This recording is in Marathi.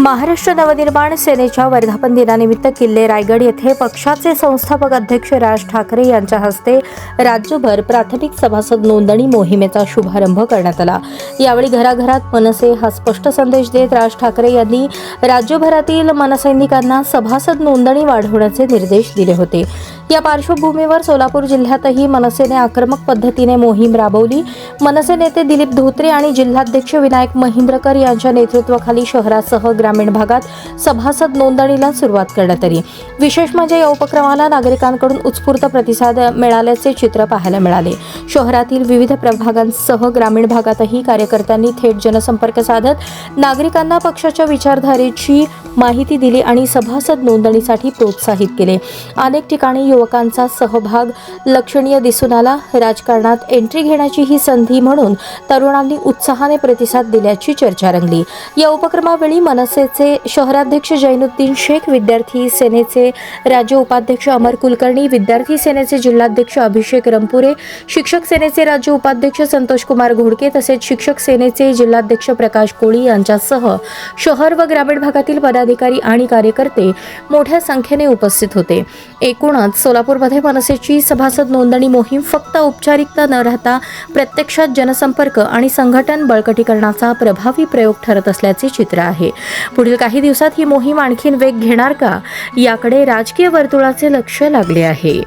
महाराष्ट्र नवनिर्माण सेनेच्या वर्धापन दिनानिमित्त किल्ले रायगड येथे पक्षाचे संस्थापक अध्यक्ष राज ठाकरे यांच्या हस्ते राज्यभर प्राथमिक सभासद नोंदणी मोहिमेचा शुभारंभ करण्यात आला। यावेळी घराघरात मनसे हा स्पष्ट संदेश देत राज ठाकरे यांनी राज्यभरातील मनसैनिकांना सभासद नोंदणी वाढवण्याचे निर्देश दिले होते। या पार्श्वभूमीवर सोलापूर जिल्ह्यातही मनसेने आक्रमक पद्धतीने मोहीम राबवली। मनसे नेते दिलीप धोत्रे आणि जिल्हाध्यक्ष विनायक महिंद्रकर यांच्या नेतृत्वाखाली शहरासह ग्रामीण भागात सभासद नोंदणीला सुरुवात करण्यात आली। विशेष म्हणजे या उपक्रमाला नागरिकांकडून उत्स्फूर्त प्रतिसाद मिळाल्याचे चित्र पाहायला मिळाले। शहरातील विविध प्रभागांसह ग्रामीण भागातही कार्यकर्त्यांनी थेट जनसंपर्क साधत नागरिकांना पक्षाच्या विचारधारेची माहिती दिली आणि सभासद नोंदणीसाठी प्रोत्साहित केले। अनेक ठिकाणी युवकांचा सहभाग लक्षणीय दिसून आला। राजकारणात एंट्री घेण्याची ही संधी म्हणून तरुणांनी उत्साहाने प्रतिसाद दिल्याची चर्चा रंगली। या उपक्रमावेळी मनसेचे शहराध्यक्ष जैनुद्दीन शेख, विद्यार्थी सेनेचे राज्य उपाध्यक्ष अमर कुलकर्णी, विद्यार्थी सेनेचे जिल्हाध्यक्ष अभिषेक रंपुरे, शिक्षक सेनेचे राज्य उपाध्यक्ष संतोष कुमार घोडके तसेच शिक्षक सेनेचे जिल्हाध्यक्ष प्रकाश कोळी यांच्यासह शहर व ग्रामीण भागातील पदाधिकारी आणि कार्यकर्ते मोठ्या संख्येने उपस्थित होते। एकूणच सोलापूरमध्ये मनसेची सभासद नोंदणी मोहीम फक्त औपचारिकता न राहता प्रत्यक्षात जनसंपर्क आणि संघटन बळकटीकरणाचा प्रभावी प्रयोग ठरत असल्याचे चित्र आहे। पुढील काही दिवसात ही मोहीम आणखीन वेग घेणार का, याकडे राजकीय वर्तुळाचे लक्ष लागले आहे।